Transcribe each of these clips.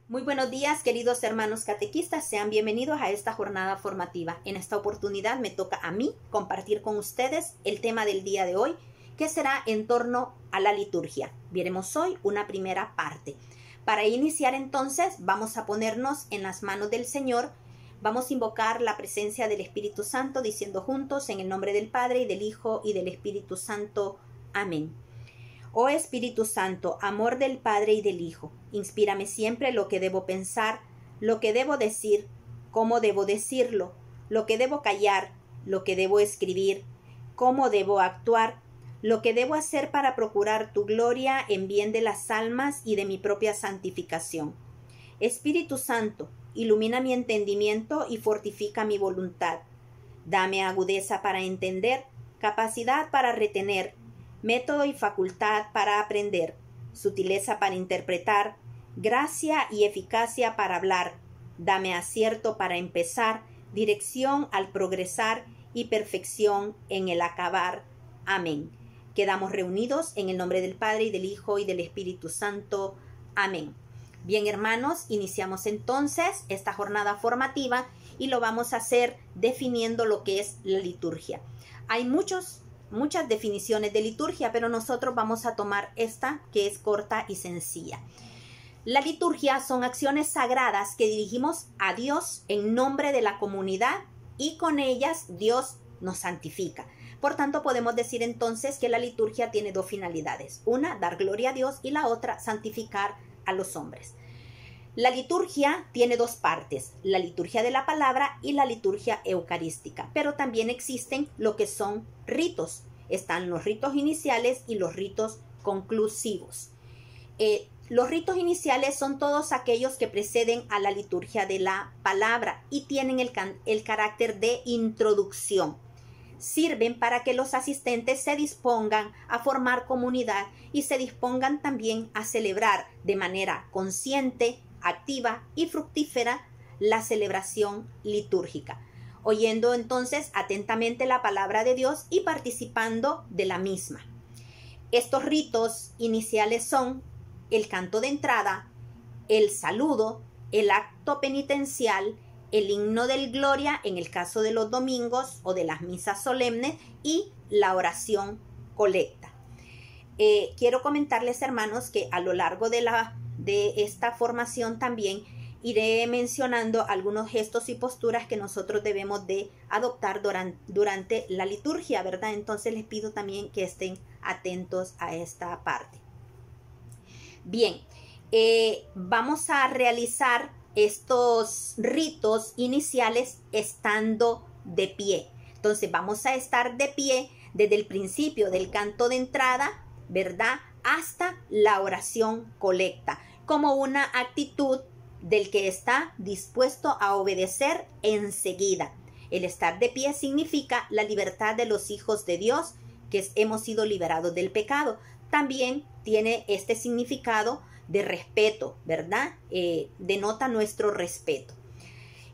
Muy buenos días, queridos hermanos catequistas. Sean bienvenidos a esta jornada formativa. En esta oportunidad me toca a mí compartir con ustedes el tema del día de hoy, que será en torno a la liturgia. Veremos hoy una primera parte. Para iniciar entonces, vamos a ponernos en las manos del Señor. Vamos a invocar la presencia del Espíritu Santo, diciendo juntos, en el nombre del Padre, y del Hijo, y del Espíritu Santo. Amén. Oh Espíritu Santo, amor del Padre y del Hijo, inspírame siempre lo que debo pensar, lo que debo decir, cómo debo decirlo, lo que debo callar, lo que debo escribir, cómo debo actuar, lo que debo hacer para procurar tu gloria en bien de las almas y de mi propia santificación. Espíritu Santo, ilumina mi entendimiento y fortifica mi voluntad. Dame agudeza para entender, capacidad para retener, método y facultad para aprender, sutileza para interpretar, gracia y eficacia para hablar. Dame acierto para empezar, dirección al progresar y perfección en el acabar. Amén. Quedamos reunidos en el nombre del Padre y del Hijo y del Espíritu Santo. Amén. Bien, hermanos, iniciamos entonces esta jornada formativa y lo vamos a hacer definiendo lo que es la liturgia. Hay muchas definiciones de liturgia, pero nosotros vamos a tomar esta que es corta y sencilla. La liturgia son acciones sagradas que dirigimos a Dios en nombre de la comunidad y con ellas Dios nos santifica. Por tanto, podemos decir entonces que la liturgia tiene dos finalidades. Una, dar gloria a Dios, y la otra, santificar a los hombres. La liturgia tiene dos partes, la liturgia de la palabra y la liturgia eucarística, pero también existen lo que son ritos. Están los ritos iniciales y los ritos conclusivos. Los ritos iniciales son todos aquellos que preceden a la liturgia de la palabra y tienen el carácter de introducción. Sirven para que los asistentes se dispongan a formar comunidad y se dispongan también a celebrar de manera consciente, activa y fructífera la celebración litúrgica, oyendo entonces atentamente la palabra de Dios y participando de la misma. Estos ritos iniciales son el canto de entrada, el saludo, el acto penitencial, el himno del Gloria en el caso de los domingos o de las misas solemnes y la oración colecta. Quiero comentarles, hermanos, que a lo largo de esta formación también iré mencionando algunos gestos y posturas que nosotros debemos de adoptar durante la liturgia, ¿verdad? Entonces les pido también que estén atentos a esta parte. Bien, vamos a realizar estos ritos iniciales estando de pie. Entonces vamos a estar de pie desde el principio del canto de entrada, ¿verdad?, hasta la oración colecta, como una actitud del que está dispuesto a obedecer enseguida. El estar de pie significa la libertad de los hijos de Dios, que hemos sido liberados del pecado. También tiene este significado de respeto, ¿verdad? Denota nuestro respeto.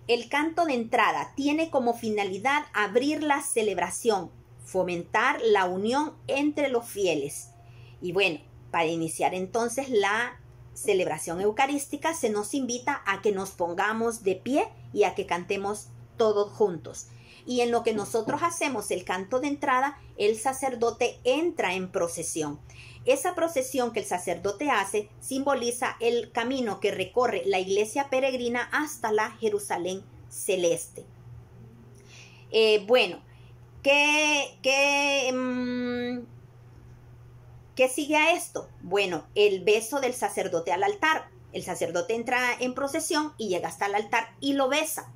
El canto de entrada tiene como finalidad abrir la celebración, fomentar la unión entre los fieles. Y bueno, para iniciar entonces la celebración eucarística se nos invita a que nos pongamos de pie y a que cantemos todos juntos. Y en lo que nosotros hacemos el canto de entrada, el sacerdote entra en procesión. Esa procesión que el sacerdote hace simboliza el camino que recorre la iglesia peregrina hasta la Jerusalén celeste. Bueno, ¿qué sigue a esto? Bueno, el beso del sacerdote al altar. El sacerdote entra en procesión y llega hasta el altar y lo besa.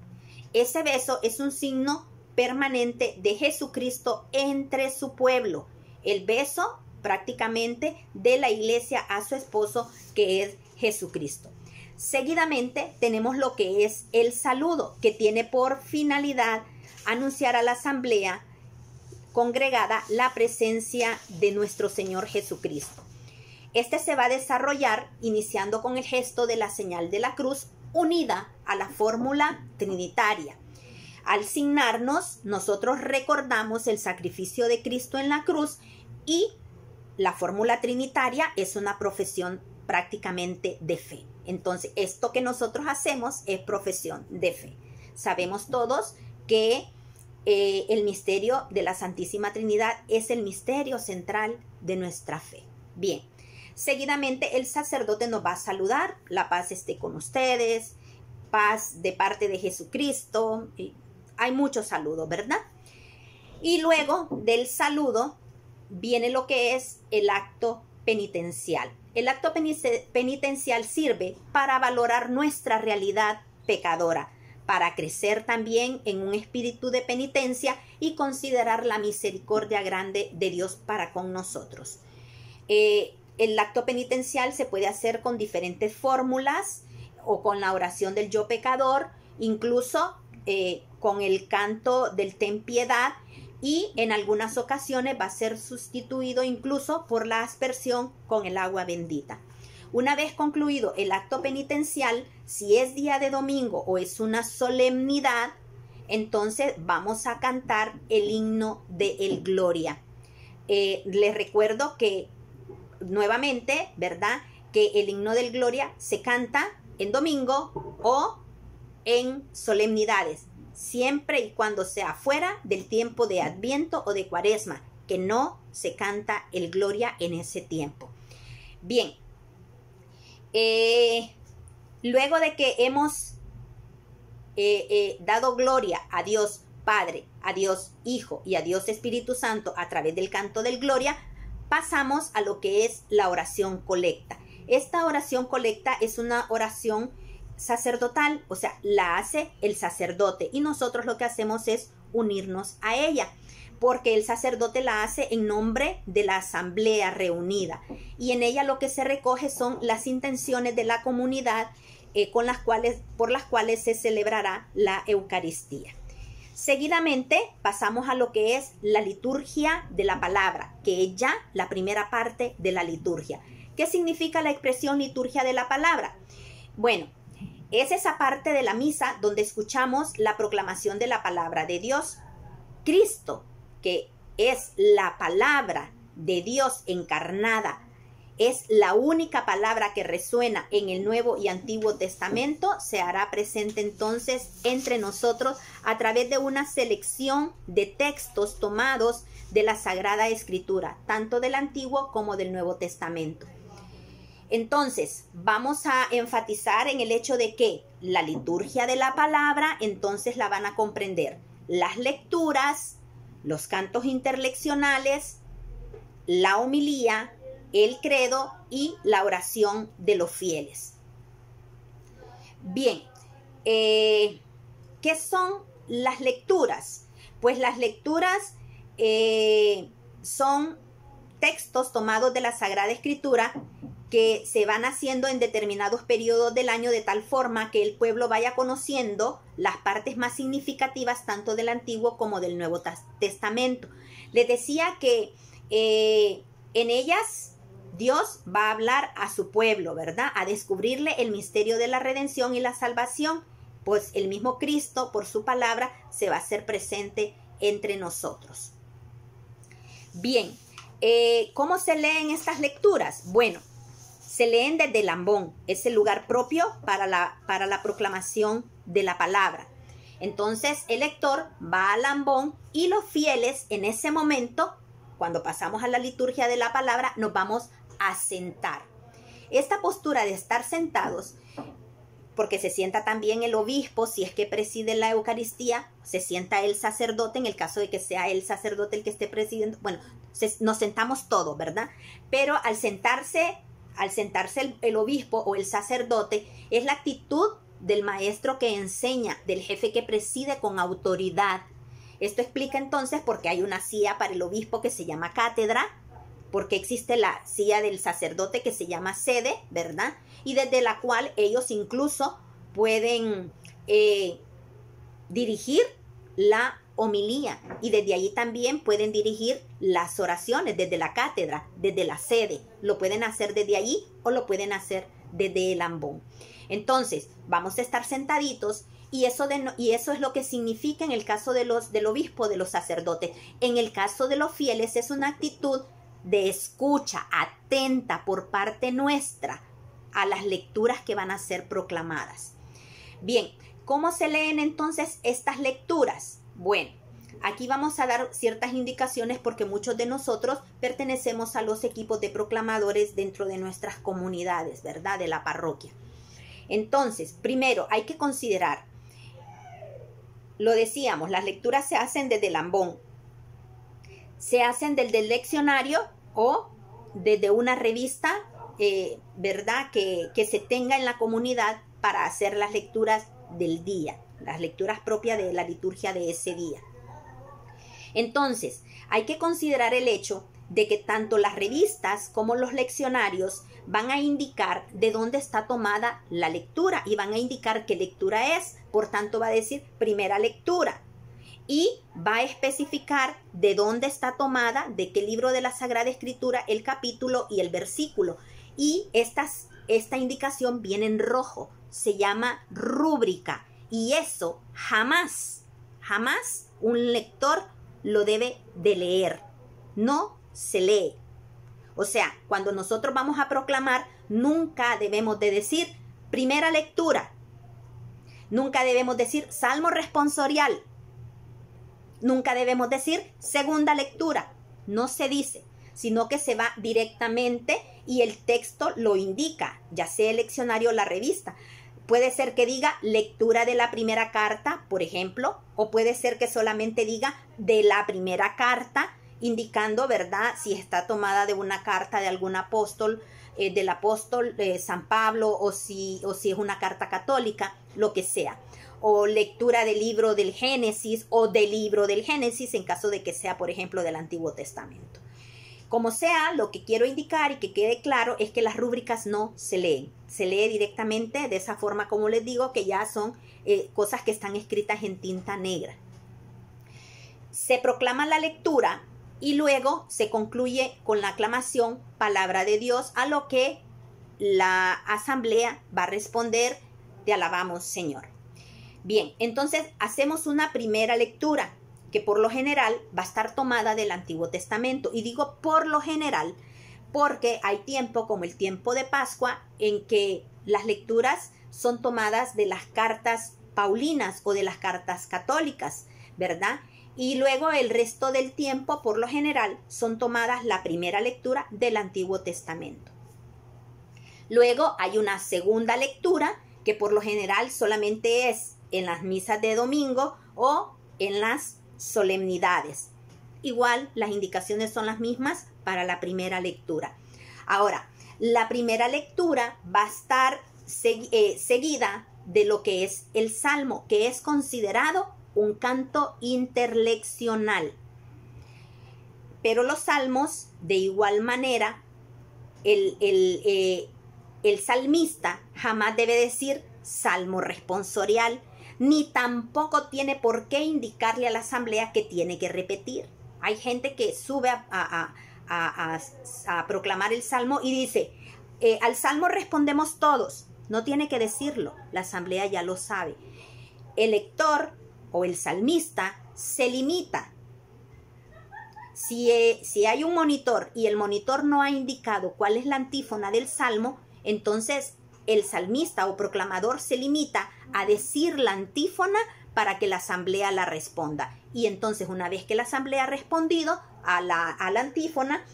Ese beso es un signo permanente de Jesucristo entre su pueblo. El beso prácticamente de la iglesia a su esposo, que es Jesucristo. Seguidamente tenemos lo que es el saludo, que tiene por finalidad anunciar a la asamblea congregada la presencia de nuestro Señor Jesucristo. Este se va a desarrollar iniciando con el gesto de la señal de la cruz unida a la fórmula trinitaria. Al signarnos, nosotros recordamos el sacrificio de Cristo en la cruz y la fórmula trinitaria es una profesión prácticamente de fe. Entonces, esto que nosotros hacemos es profesión de fe. Sabemos todos que el misterio de la Santísima Trinidad es el misterio central de nuestra fe. Bien, seguidamente el sacerdote nos va a saludar. La paz esté con ustedes, paz de parte de Jesucristo. Hay muchos saludos, ¿verdad? Y luego del saludo viene lo que es el acto penitencial. El acto penitencial sirve para valorar nuestra realidad pecadora, para crecer también en un espíritu de penitencia y considerar la misericordia grande de Dios para con nosotros. El acto penitencial se puede hacer con diferentes fórmulas o con la oración del yo pecador, incluso con el canto del ten piedad, y en algunas ocasiones va a ser sustituido incluso por la aspersión con el agua bendita. Una vez concluido el acto penitencial, si es día de domingo o es una solemnidad, entonces vamos a cantar el himno de el Gloria. Les recuerdo que nuevamente, ¿verdad?, que el himno del Gloria se canta en domingo o en solemnidades, siempre y cuando sea fuera del tiempo de Adviento o de Cuaresma, que no se canta el Gloria en ese tiempo. Bien, luego de que hemos dado gloria a Dios Padre, a Dios Hijo y a Dios Espíritu Santo a través del canto del Gloria, pasamos a lo que es la oración colecta. Esta oración colecta es una oración sacerdotal, o sea, la hace el sacerdote y nosotros lo que hacemos es unirnos a ella, porque el sacerdote la hace en nombre de la asamblea reunida y en ella lo que se recoge son las intenciones de la comunidad por las cuales se celebrará la Eucaristía. Seguidamente pasamos a lo que es la liturgia de la palabra, que es ya la primera parte de la liturgia. ¿Qué significa la expresión liturgia de la palabra? Bueno, es esa parte de la misa donde escuchamos la proclamación de la palabra de Dios. Cristo, que es la palabra de Dios encarnada, es la única palabra que resuena en el Nuevo y Antiguo Testamento, se hará presente entonces entre nosotros a través de una selección de textos tomados de la Sagrada Escritura, tanto del Antiguo como del Nuevo Testamento. Entonces, vamos a enfatizar en el hecho de que la liturgia de la palabra, entonces la van a comprender las lecturas, los cantos interleccionales, la homilía, el credo y la oración de los fieles. Bien, ¿qué son las lecturas? Pues las lecturas son textos tomados de la Sagrada Escritura que se van haciendo en determinados periodos del año de tal forma que el pueblo vaya conociendo las partes más significativas tanto del Antiguo como del Nuevo Testamento. Les decía que en ellas Dios va a hablar a su pueblo, ¿verdad? A descubrirle el misterio de la redención y la salvación, pues el mismo Cristo, por su palabra, se va a hacer presente entre nosotros. Bien, ¿cómo se leen estas lecturas? Bueno, se leen desde el ambón, es el lugar propio para la proclamación de la palabra. Entonces el lector va al ambón y los fieles en ese momento, cuando pasamos a la liturgia de la palabra, nos vamos a sentar. Esta postura de estar sentados, porque se sienta también el obispo, si es que preside la Eucaristía, se sienta el sacerdote, en el caso de que sea el sacerdote el que esté presidiendo, bueno, nos sentamos todos, ¿verdad? Pero al sentarse el obispo o el sacerdote, es la actitud del maestro que enseña, del jefe que preside con autoridad. Esto explica entonces por qué hay una silla para el obispo que se llama cátedra, porque existe la silla del sacerdote que se llama sede, ¿verdad? Y desde la cual ellos incluso pueden dirigir la homilía y desde allí también pueden dirigir las oraciones desde la cátedra, desde la sede. Lo pueden hacer desde allí o lo pueden hacer desde el ambón. Entonces, vamos a estar sentaditos y eso es lo que significa en el caso del obispo, de los sacerdotes. En el caso de los fieles es una actitud de escucha atenta por parte nuestra a las lecturas que van a ser proclamadas. Bien, ¿cómo se leen entonces estas lecturas? Bueno, aquí vamos a dar ciertas indicaciones porque muchos de nosotros pertenecemos a los equipos de proclamadores dentro de nuestras comunidades, ¿verdad? De la parroquia. Entonces, primero hay que considerar, lo decíamos, las lecturas se hacen desde el ambón, se hacen desde el leccionario o desde una revista, ¿verdad? Que se tenga en la comunidad para hacer las lecturas del día, las lecturas propias de la liturgia de ese día. Entonces, hay que considerar el hecho de que tanto las revistas como los leccionarios van a indicar de dónde está tomada la lectura y van a indicar qué lectura es, por tanto va a decir primera lectura y va a especificar de dónde está tomada, de qué libro de la Sagrada Escritura, el capítulo y el versículo. Y esta indicación viene en rojo, se llama rúbrica y eso jamás un lector lo debe de leer, no se lee. O sea, cuando nosotros vamos a proclamar, nunca debemos de decir primera lectura, nunca debemos decir salmo responsorial, nunca debemos decir segunda lectura, no se dice, sino que se va directamente y el texto lo indica, ya sea el leccionario o la revista. Puede ser que diga lectura de la primera carta, por ejemplo, o puede ser que solamente diga de la primera carta, indicando, ¿verdad?, si está tomada de una carta de algún apóstol, del apóstol San Pablo, o si es una carta católica, lo que sea. O lectura del libro del Génesis o del libro del Génesis, en caso de que sea, por ejemplo, del Antiguo Testamento. Como sea, lo que quiero indicar y que quede claro es que las rúbricas no se leen. Se lee directamente de esa forma, como les digo, que ya son cosas que están escritas en tinta negra. Se proclama la lectura y luego se concluye con la aclamación palabra de Dios, a lo que la asamblea va a responder: te alabamos, Señor. Bien, entonces hacemos una primera lectura, que por lo general va a estar tomada del Antiguo Testamento. Y digo por lo general porque hay tiempo, como el tiempo de Pascua, en que las lecturas son tomadas de las cartas paulinas o de las cartas católicas, ¿verdad? Y luego el resto del tiempo, por lo general, son tomadas la primera lectura del Antiguo Testamento. Luego hay una segunda lectura que por lo general solamente es en las misas de domingo o en las solemnidades. Igual las indicaciones son las mismas para la primera lectura. Ahora, la primera lectura va a estar seguida de lo que es el salmo, que es considerado un canto interleccional. Pero los salmos, de igual manera, el salmista jamás debe decir salmo responsorial, ni tampoco tiene por qué indicarle a la asamblea que tiene que repetir. Hay gente que sube a proclamar el salmo y dice, al salmo respondemos todos. No tiene que decirlo, la asamblea ya lo sabe. El lector o el salmista se limita. Si hay un monitor y el monitor no ha indicado cuál es la antífona del salmo, entonces el salmista o proclamador se limita a decir la antífona para que la asamblea la responda. Y entonces, una vez que la asamblea ha respondido a la antífona,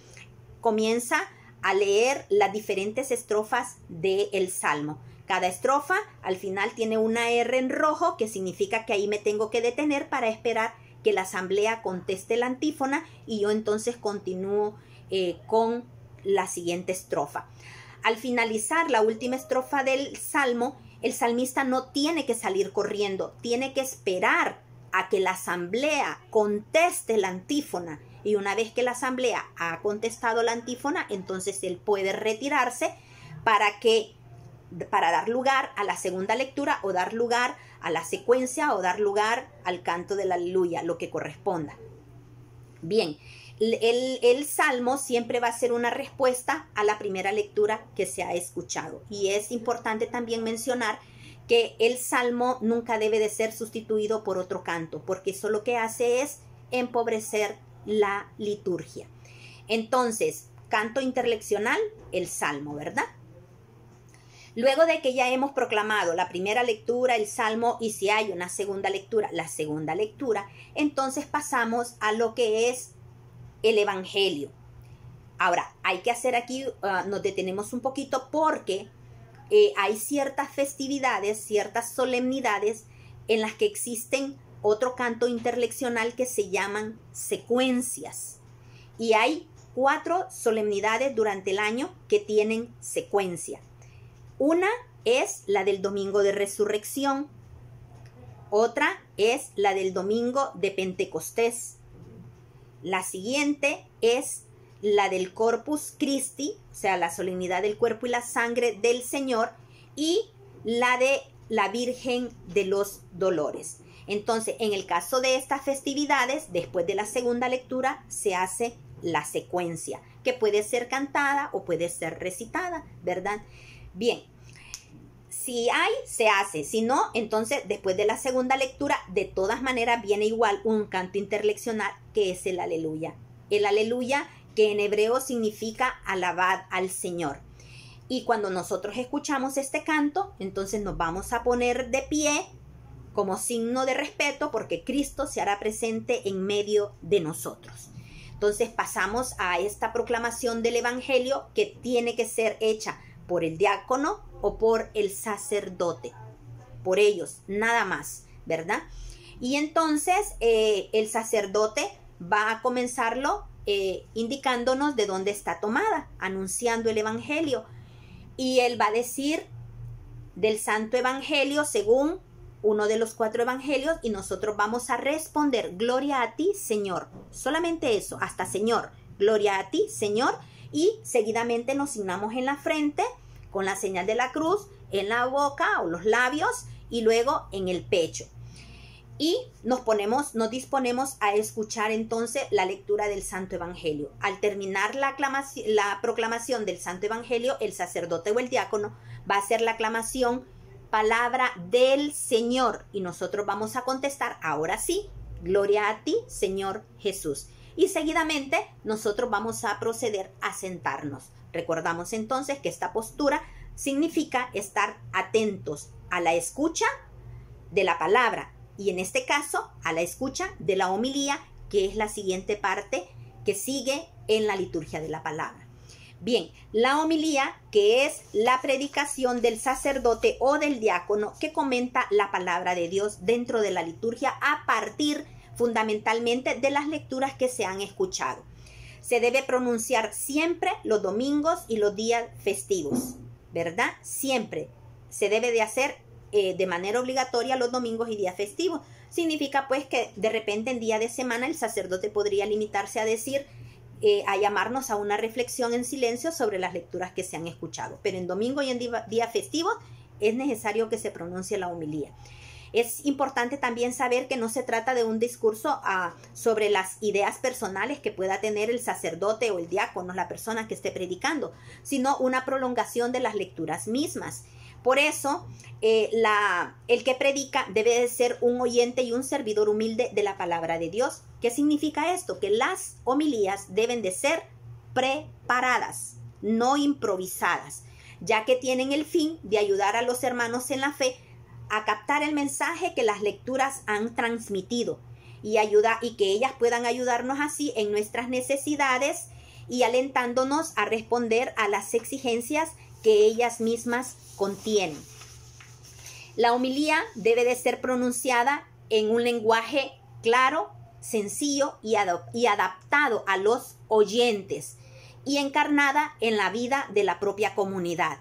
comienza a leer las diferentes estrofas del salmo. Cada estrofa al final tiene una R en rojo, que significa que ahí me tengo que detener para esperar que la asamblea conteste la antífona y yo entonces continúo con la siguiente estrofa. Al finalizar la última estrofa del salmo, el salmista no tiene que salir corriendo, tiene que esperar a que la asamblea conteste la antífona. Y una vez que la asamblea ha contestado la antífona, entonces él puede retirarse para dar lugar a la segunda lectura o dar lugar a la secuencia o dar lugar al canto del aleluya, lo que corresponda. Bien, el salmo siempre va a ser una respuesta a la primera lectura que se ha escuchado. Y es importante también mencionar que el salmo nunca debe de ser sustituido por otro canto, porque eso lo que hace es empobrecer la liturgia. Entonces, canto interleccional, el salmo, ¿verdad? Luego de que ya hemos proclamado la primera lectura, el Salmo, y si hay una segunda lectura, la segunda lectura, entonces pasamos a lo que es el Evangelio. Ahora, hay que hacer aquí, nos detenemos un poquito porque hay ciertas festividades, ciertas solemnidades en las que existen otro canto interleccional que se llaman secuencias. Y hay 4 solemnidades durante el año que tienen secuencia. Una es la del Domingo de Resurrección, otra es la del Domingo de Pentecostés, la siguiente es la del Corpus Christi, o sea, la solemnidad del cuerpo y la sangre del Señor, y la de la Virgen de los Dolores. Entonces, en el caso de estas festividades, después de la segunda lectura, se hace la secuencia, que puede ser cantada o puede ser recitada, ¿verdad? Bien, si hay, se hace. Si no, entonces después de la segunda lectura, de todas maneras viene igual un canto interleccional que es el aleluya. El aleluya que en hebreo significa alabad al Señor. Y cuando nosotros escuchamos este canto, entonces nos vamos a poner de pie como signo de respeto porque Cristo se hará presente en medio de nosotros. Entonces pasamos a esta proclamación del Evangelio que tiene que ser hecha por el diácono o por el sacerdote, por ellos, nada más, ¿verdad? Y entonces el sacerdote va a comenzarlo indicándonos de dónde está tomada, anunciando el Evangelio. Y él va a decir del Santo Evangelio según uno de los 4 evangelios y nosotros vamos a responder, gloria a ti, Señor. Solamente eso, hasta Señor, gloria a ti, Señor. Y seguidamente nos signamos en la frente con la señal de la cruz, en la boca o los labios y luego en el pecho. Y nos disponemos a escuchar entonces la lectura del Santo Evangelio. Al terminar la proclamación del Santo Evangelio, el sacerdote o el diácono va a hacer la aclamación, palabra del Señor. Y nosotros vamos a contestar, ahora sí, gloria a ti, Señor Jesús. Y seguidamente nosotros vamos a proceder a sentarnos. Recordamos entonces que esta postura significa estar atentos a la escucha de la palabra y en este caso a la escucha de la homilía, que es la siguiente parte que sigue en la liturgia de la palabra. Bien, la homilía, que es la predicación del sacerdote o del diácono que comenta la palabra de Dios dentro de la liturgia a partir fundamentalmente de las lecturas que se han escuchado. Se debe pronunciar siempre los domingos y los días festivos, ¿verdad? Siempre se debe de hacer de manera obligatoria los domingos y días festivos. Significa pues que de repente en día de semana el sacerdote podría limitarse a decir, a llamarnos a una reflexión en silencio sobre las lecturas que se han escuchado. Pero en domingo y en días festivos es necesario que se pronuncie la homilía. Es importante también saber que no se trata de un discurso sobre las ideas personales que pueda tener el sacerdote o el diácono, la persona que esté predicando, sino una prolongación de las lecturas mismas. Por eso, el que predica debe de ser un oyente y un servidor humilde de la palabra de Dios. ¿Qué significa esto? Que las homilías deben de ser preparadas, no improvisadas, ya que tienen el fin de ayudar a los hermanos en la fe a captar el mensaje que las lecturas han transmitido y que ellas puedan ayudarnos así en nuestras necesidades y alentándonos a responder a las exigencias que ellas mismas contienen. La homilía debe de ser pronunciada en un lenguaje claro, sencillo y adaptado a los oyentes y encarnada en la vida de la propia comunidad.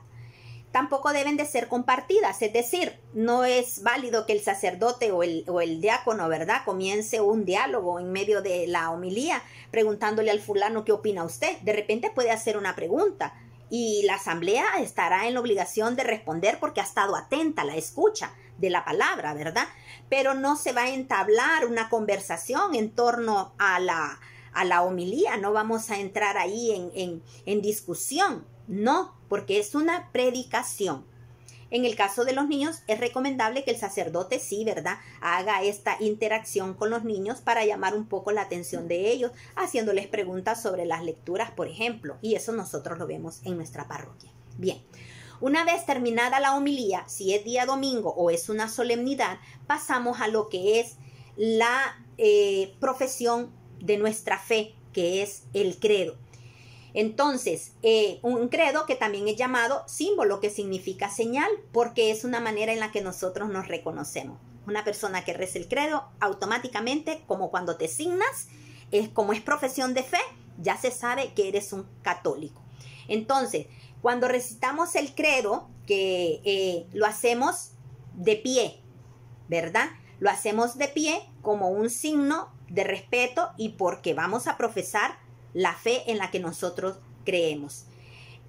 Tampoco deben de ser compartidas, es decir, no es válido que el sacerdote o el diácono, ¿verdad?, comience un diálogo en medio de la homilía preguntándole al fulano qué opina usted. De repente puede hacer una pregunta y la asamblea estará en la obligación de responder porque ha estado atenta a la escucha de la palabra, ¿verdad? Pero no se va a entablar una conversación en torno a la homilía, no vamos a entrar ahí en discusión, no, porque es una predicación. En el caso de los niños es recomendable que el sacerdote sí, ¿verdad?, haga esta interacción con los niños para llamar un poco la atención de ellos, haciéndoles preguntas sobre las lecturas, por ejemplo, y eso nosotros lo vemos en nuestra parroquia. Bien, Una vez terminada la homilía, si es día domingo o es una solemnidad, pasamos a lo que es la profesión de nuestra fe, que es el credo. Entonces, un credo que también es llamado símbolo, que significa señal, porque es una manera en la que nosotros nos reconocemos. Una persona que reza el credo, automáticamente, como cuando te signas, como es profesión de fe, ya se sabe que eres un católico. Entonces, cuando recitamos el credo, que lo hacemos de pie, ¿verdad? Lo hacemos de pie como un signo de respeto y porque vamos a profesar la fe en la que nosotros creemos.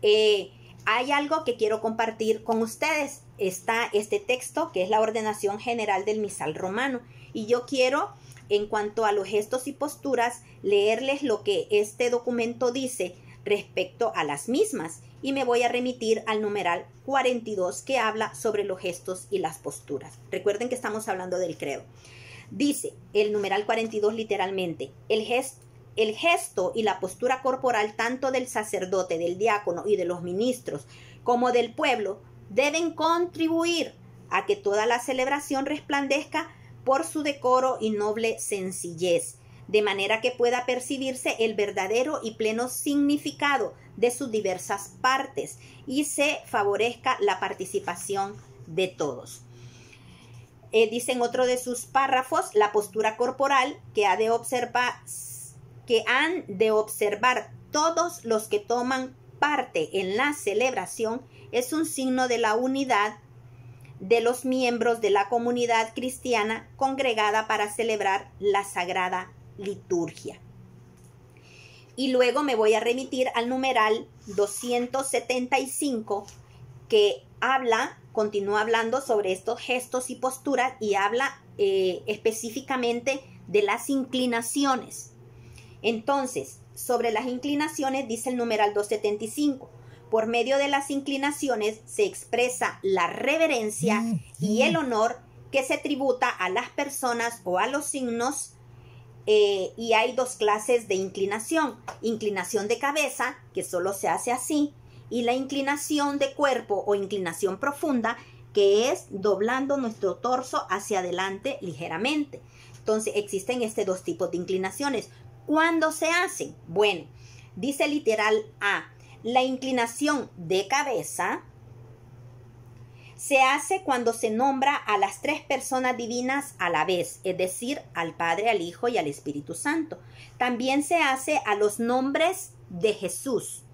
Hay algo que quiero compartir con ustedes. Está este texto que es la ordenación general del misal romano. Y yo quiero, en cuanto a los gestos y posturas, leerles lo que este documento dice respecto a las mismas. Y me voy a remitir al numeral 42 que habla sobre los gestos y las posturas. Recuerden que estamos hablando del credo. Dice el numeral 42 literalmente: el gesto y la postura corporal tanto del sacerdote, del diácono y de los ministros como del pueblo deben contribuir a que toda la celebración resplandezca por su decoro y noble sencillez, de manera que pueda percibirse el verdadero y pleno significado de sus diversas partes y se favorezca la participación de todos. Dice en otro de sus párrafos: la postura corporal que han de observar todos los que toman parte en la celebración es un signo de la unidad de los miembros de la comunidad cristiana congregada para celebrar la sagrada liturgia. Y luego me voy a remitir al numeral 275 que continúa hablando sobre estos gestos y posturas y habla específicamente de las inclinaciones. Entonces, sobre las inclinaciones dice el numeral 275: por medio de las inclinaciones se expresa la reverencia y el honor que se tributa a las personas o a los signos, y hay dos clases de inclinación: inclinación de cabeza, que solo se hace así, y la inclinación de cuerpo o inclinación profunda, que es doblando nuestro torso hacia adelante ligeramente. Entonces existen dos tipos de inclinaciones. ¿Cuándo se hacen? Bueno, dice literal A: la inclinación de cabeza se hace cuando se nombra a las tres personas divinas a la vez, es decir, al Padre, al Hijo y al Espíritu Santo. También se hace a los nombres de Jesús,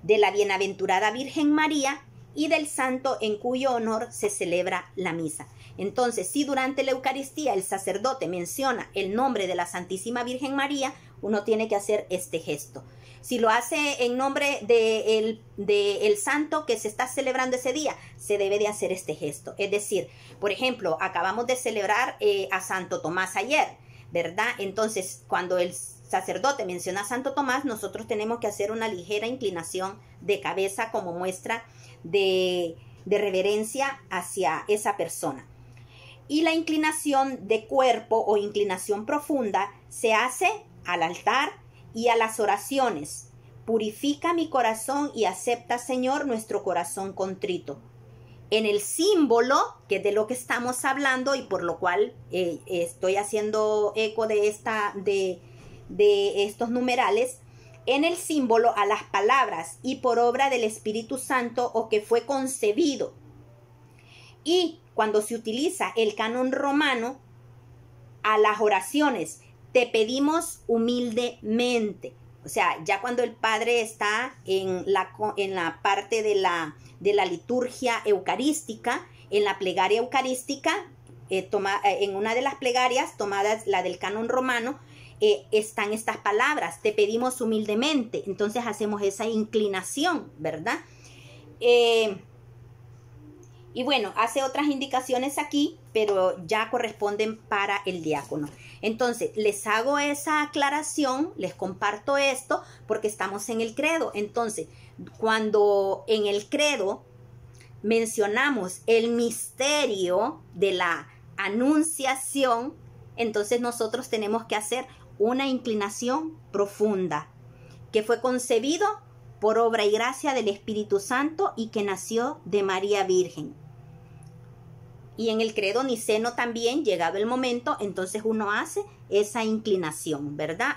de la bienaventurada Virgen María y del santo en cuyo honor se celebra la misa. Entonces, si durante la Eucaristía el sacerdote menciona el nombre de la Santísima Virgen María, uno tiene que hacer este gesto. Si lo hace en nombre del santo que se está celebrando ese día, se debe de hacer este gesto. Es decir, por ejemplo, acabamos de celebrar a Santo Tomás ayer, ¿verdad? Entonces, cuando el sacerdote menciona a Santo Tomás, nosotros tenemos que hacer una ligera inclinación de cabeza como muestra de reverencia hacia esa persona. Y la inclinación de cuerpo o inclinación profunda se hace al altar y a las oraciones. Purifica mi corazón y acepta, Señor, nuestro corazón contrito. En el símbolo, que es de lo que estamos hablando y por lo cual estoy haciendo eco de estos numerales, en el símbolo a las palabras y por obra del Espíritu Santo o que fue concebido. Y cuando se utiliza el canon romano, a las oraciones, te pedimos humildemente. O sea, ya cuando el Padre está en la parte de la liturgia eucarística, en la plegaria eucarística, en una de las plegarias tomadas, la del canon romano, están estas palabras: te pedimos humildemente. Entonces hacemos esa inclinación, ¿verdad? Y bueno, hace otras indicaciones aquí, pero ya corresponden para el diácono. Entonces, les hago esa aclaración, les comparto esto, porque estamos en el credo. Entonces, cuando en el credo mencionamos el misterio de la anunciación, entonces nosotros tenemos que hacer una inclinación profunda, que fue concebido por obra y gracia del Espíritu Santo y que nació de María Virgen. Y en el credo niceno también, llegado el momento, entonces uno hace esa inclinación, ¿verdad?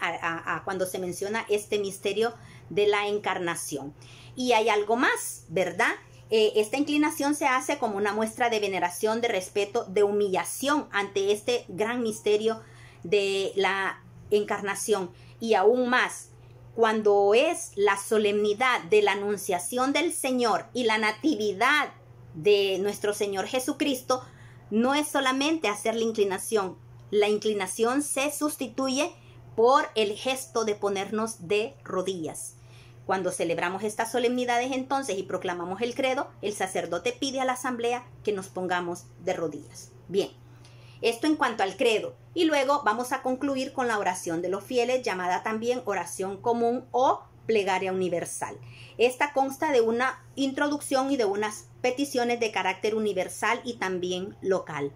Cuando se menciona este misterio de la encarnación. Y hay algo más, ¿verdad? Esta inclinación se hace como una muestra de veneración, de respeto, de humillación ante este gran misterio de la encarnación. Y aún más, cuando es la solemnidad de la anunciación del Señor y la natividad de nuestro Señor Jesucristo, no es solamente hacer la inclinación se sustituye por el gesto de ponernos de rodillas. Cuando celebramos estas solemnidades entonces y proclamamos el credo, el sacerdote pide a la asamblea que nos pongamos de rodillas. Bien, esto en cuanto al credo. Y luego vamos a concluir con la oración de los fieles, llamada también oración común o plegaria universal. Esta consta de una introducción y de unas peticiones de carácter universal y también local.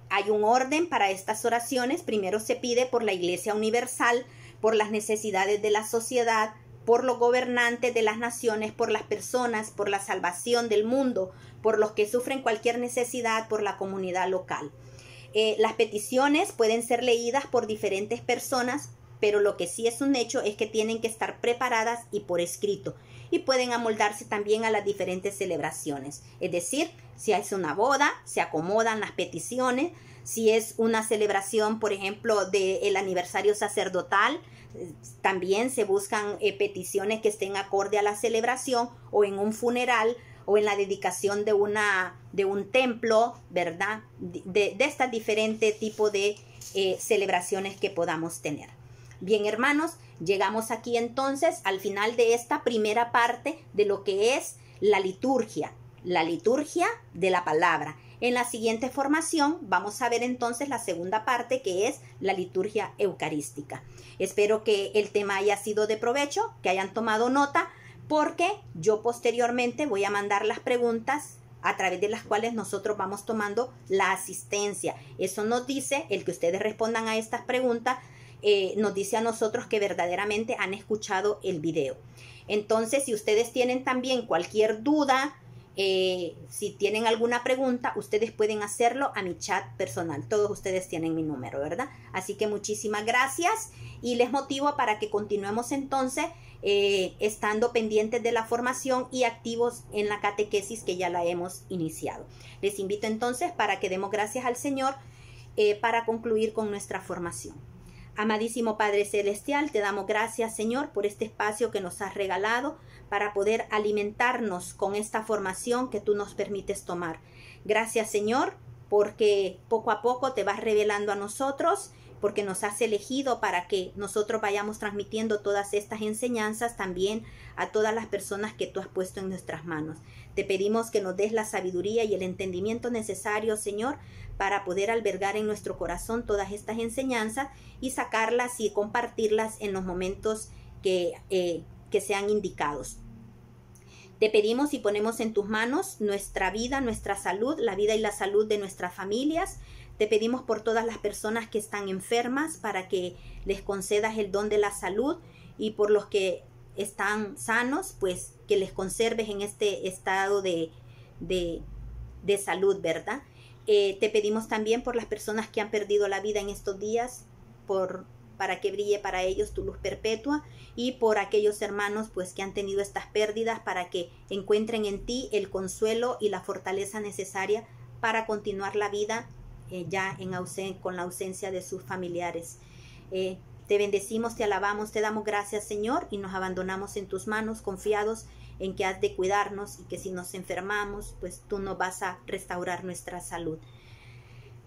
Hay un orden para estas oraciones. Primero se pide por la Iglesia Universal, por las necesidades de la sociedad, por los gobernantes de las naciones, por las personas, por la salvación del mundo, por los que sufren cualquier necesidad, por la comunidad local. Las peticiones pueden ser leídas por diferentes personas, pero lo que sí es un hecho es que tienen que estar preparadas y por escrito, y pueden amoldarse también a las diferentes celebraciones. Es decir, si es una boda, se acomodan las peticiones. Si es una celebración, por ejemplo, del aniversario sacerdotal, también se buscan peticiones que estén acorde a la celebración, o en un funeral, o en la dedicación de un templo, ¿verdad? De estas diferentes tipos de celebraciones que podamos tener. Bien, hermanos, llegamos aquí entonces al final de esta primera parte de lo que es la liturgia de la palabra. En la siguiente formación vamos a ver entonces la segunda parte, que es la liturgia eucarística. Espero que el tema haya sido de provecho, que hayan tomado nota, porque yo posteriormente voy a mandar las preguntas a través de las cuales nosotros vamos tomando la asistencia. Eso nos dice, el que ustedes respondan a estas preguntas, nos dice a nosotros que verdaderamente han escuchado el video. Entonces, si ustedes tienen también cualquier duda, si tienen alguna pregunta, ustedes pueden hacerlo a mi chat personal. Todos ustedes tienen mi número, ¿verdad? Así que muchísimas gracias y les motivo para que continuemos entonces estando pendientes de la formación y activos en la catequesis que ya la hemos iniciado. Les invito entonces para que demos gracias al Señor para concluir con nuestra formación. Amadísimo Padre Celestial, te damos gracias, Señor, por este espacio que nos has regalado para poder alimentarnos con esta formación que tú nos permites tomar. Gracias, Señor, porque poco a poco te vas revelando a nosotros, porque nos has elegido para que nosotros vayamos transmitiendo todas estas enseñanzas también a todas las personas que tú has puesto en nuestras manos. Te pedimos que nos des la sabiduría y el entendimiento necesario, Señor, para poder albergar en nuestro corazón todas estas enseñanzas y sacarlas y compartirlas en los momentos que sean indicados. Te pedimos y ponemos en tus manos nuestra vida, nuestra salud, la vida y la salud de nuestras familias. Te pedimos por todas las personas que están enfermas para que les concedas el don de la salud, y por los que están sanos, pues que les conserves en este estado de salud, ¿verdad? Te pedimos también por las personas que han perdido la vida en estos días, para que brille para ellos tu luz perpetua, y por aquellos hermanos pues que han tenido estas pérdidas, para que encuentren en ti el consuelo y la fortaleza necesaria para continuar la vida con la ausencia de sus familiares. Te bendecimos, te alabamos, te damos gracias, Señor, y nos abandonamos en tus manos, confiados en que has de cuidarnos y que si nos enfermamos, pues tú nos vas a restaurar nuestra salud.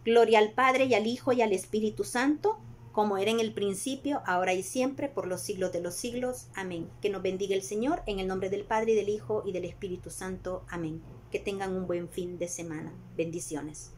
Gloria al Padre y al Hijo y al Espíritu Santo, como era en el principio, ahora y siempre, por los siglos de los siglos. Amén. Que nos bendiga el Señor, en el nombre del Padre, y del Hijo, y del Espíritu Santo. Amén. Que tengan un buen fin de semana. Bendiciones.